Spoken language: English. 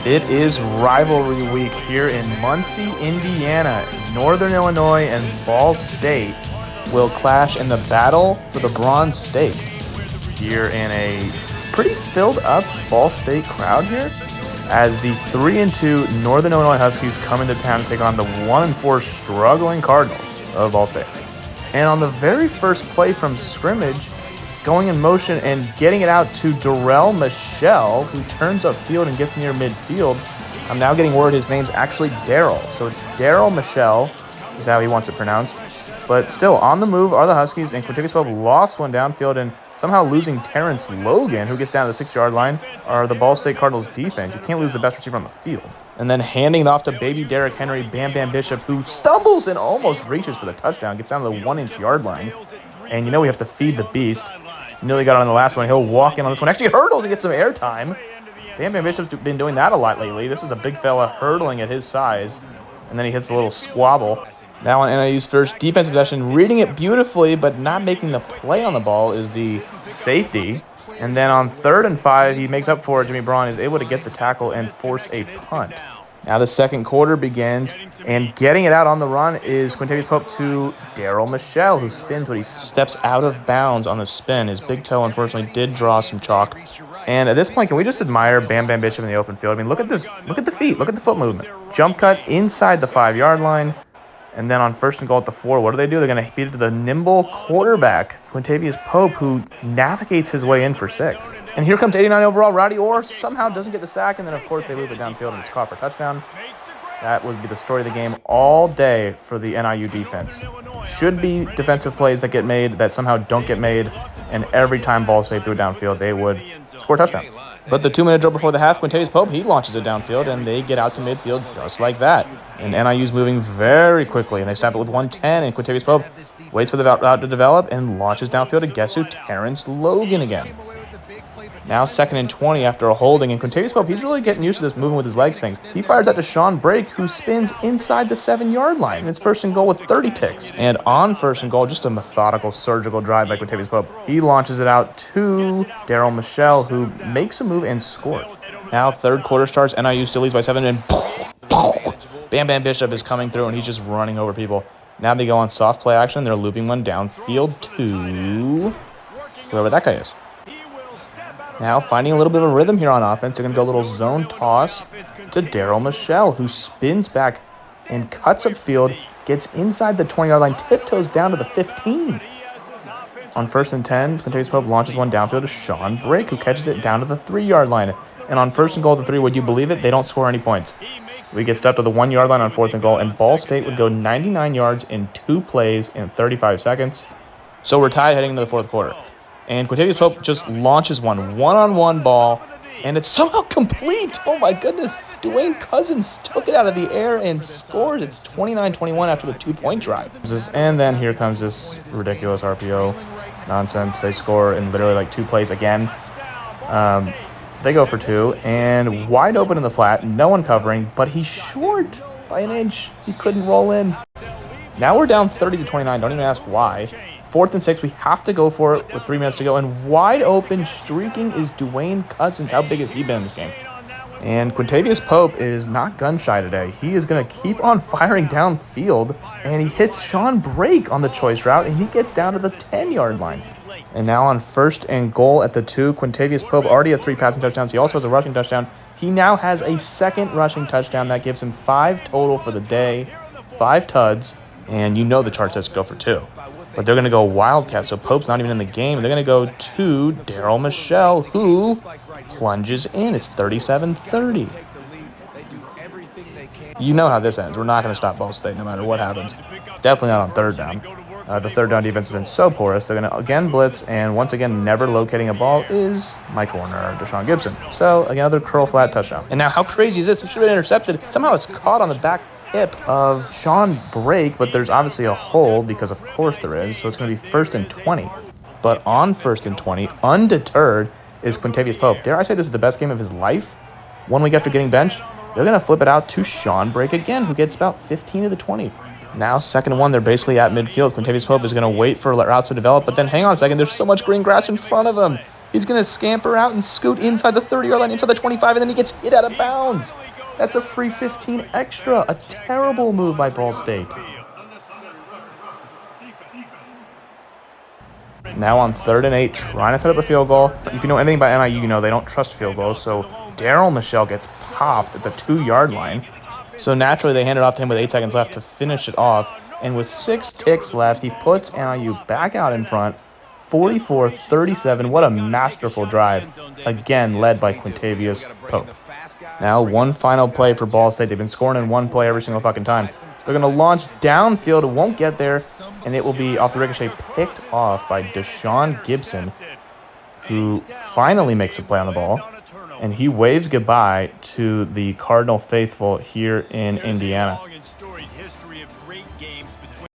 It is rivalry week here in Muncie, Indiana. Northern Illinois and Ball State will clash in the battle for the Bronze State. Here in a pretty filled up Ball State crowd here, as the 3-2 Northern Illinois Huskies come into town to take on the 1-4 struggling Cardinals of Ball State. And on the very first play from scrimmage, going in motion and getting it out to Darrell Michelle, who turns upfield and gets near midfield. I'm now getting word his name's actually Daryl. So it's Darrell Michelle is how he wants it pronounced. But still, on the move are the Huskies, and Quintavious Pope lofts one downfield, and somehow losing Terrence Logan, who gets down to the 6-yard line, are the Ball State Cardinals defense. You can't lose the best receiver on the field. And then handing it off to baby Derrick Henry, Bam Bam Bishop, who stumbles and almost reaches for the touchdown, gets down to the 1-inch yard line. And you know we have to feed the beast. Nearly got on the last one. He'll walk in on this one. Actually hurdles and gets some airtime. Bam Bam Bishop's been doing that a lot lately. This is a big fella hurdling at his size. And then he hits a little squabble. Now on NIU's first defensive possession, reading it beautifully, but not making the play on the ball is the safety. And then on 3rd and 5, he makes up for it. Jimmy Braun is able to get the tackle and force a punt. Now the second quarter begins, and getting it out on the run is Quintavious Pope to Darrell Michelle, who spins, but he steps out of bounds on the spin. His big toe, unfortunately, did draw some chalk. And at this point, can we just admire Bam Bam Bishop in the open field? I mean, look at this. Look at the feet. Look at the foot movement. Jump cut inside the 5-yard line. And then on 1st and goal at the 4, what do? They're going to feed it to the nimble quarterback, Quintavious Pope, who navigates his way in for 6. And here comes 89 overall, Rowdy Orr somehow doesn't get the sack, and then, of course, they loop it downfield, and it's caught for a touchdown. That would be the story of the game all day for the NIU defense. Should be defensive plays that get made that somehow don't get made, and every time Ball State threw it downfield, they would score a touchdown. But the 2-minute drill before the half, Quintavious Pope, he launches it downfield, and they get out to midfield just like that. And NIU's moving very quickly, and they snap it with 110, and Quintavious Pope waits for the route to develop and launches downfield to guess who? Terrence Logan again. Now 2nd and 20 after a holding, and Quintavious Pope, he's really getting used to this moving with his legs thing. He fires out to Sean Brake, who spins inside the 7-yard line. And it's 1st and goal with 30 ticks. And on 1st and goal, just a methodical, surgical drive by Quintavious Pope. He launches it out to Darrell Michelle, who makes a move and scores. Now 3rd quarter starts, NIU still leads by 7, and Bam Bam Bishop is coming through, and he's just running over people. Now they go on soft play action. They're looping one downfield to whoever that guy is. Now, finding a little bit of a rhythm here on offense, they're going to go a little zone toss to Darrell Michelle, who spins back and cuts upfield, gets inside the 20-yard line, tiptoes down to the 15. On 1st and 10, Quintavious Pope launches one downfield to Sean Brake, who catches it down to the 3-yard line. And on 1st and goal to 3, would you believe it? They don't score any points. We get stepped to the 1-yard line on 4th and goal, and Ball State would go 99 yards in 2 plays in 35 seconds. So we're tied heading into the 4th quarter. And Quintavious Pope just launches one-on-one ball, and it's somehow complete. Oh, my goodness. Dwayne Cousins took it out of the air and scores. It's 29-21 after the 2-point drive. And then here comes this ridiculous RPO nonsense. They score in literally like 2 plays again. They go for 2, and wide open in the flat, no one covering, but he's short by an inch. He couldn't roll in. Now we're down 30-29. Don't even ask why. 4th and 6, we have to go for it with 3 minutes to go, and wide open, streaking is Dwayne Cousins. How big has he been in this game? And Quintavious Pope is not gun-shy today. He is going to keep on firing downfield, and he hits Sean Brake on the choice route, and he gets down to the 10-yard line. And now on 1st and goal at the 2, Quintavious Pope already has 3 passing touchdowns. He also has a rushing touchdown. He now has a 2nd rushing touchdown. That gives him 5 total for the day, 5 tuds, and you know the chart says go for 2. But they're going to go Wildcat, so Pope's not even in the game. They're going to go to Darrell Michelle, who plunges in. It's 37-30. You know how this ends. We're not going to stop Ball State no matter what happens. Definitely not on 3rd down. The 3rd down defense has been so porous. They're going to again blitz, and once again, never locating a ball is my corner, Deshaun Gibson. So, again, another curl flat touchdown. And now, how crazy is this? It should have been intercepted. Somehow it's caught on the back hip of Sean Brake, but there's obviously a hold because of course there is, so it's going to be 1st and 20. But on 1st and 20, undeterred, is Quintavious Pope. Dare I say this is the best game of his life? 1 week after getting benched, they're going to flip it out to Sean Brake again, who gets about 15 of the 20. Now 2nd and 1, they're basically at midfield. Quintavious Pope is going to wait for routes to develop, but then hang on a second, there's so much green grass in front of him. He's going to scamper out and scoot inside the 30-yard line, inside the 25, and then he gets hit out of bounds. That's a free 15 extra. A terrible move by Ball State. Now on 3rd and 8, trying to set up a field goal. If you know anything about NIU, you know they don't trust field goals, so Daryl Michelle gets popped at the 2-yard line. So naturally, they hand it off to him with 8 seconds left to finish it off. And with 6 ticks left, he puts NIU back out in front, 44-37. What a masterful drive, again led by Quintavious Pope. Now one final play for Ball State. They've been scoring in one play every single fucking time. They're going to launch downfield. It won't get there, and it will be off the ricochet picked off by Deshaun Gibson, who finally makes a play on the ball. And he waves goodbye to the Cardinal faithful here in Indiana.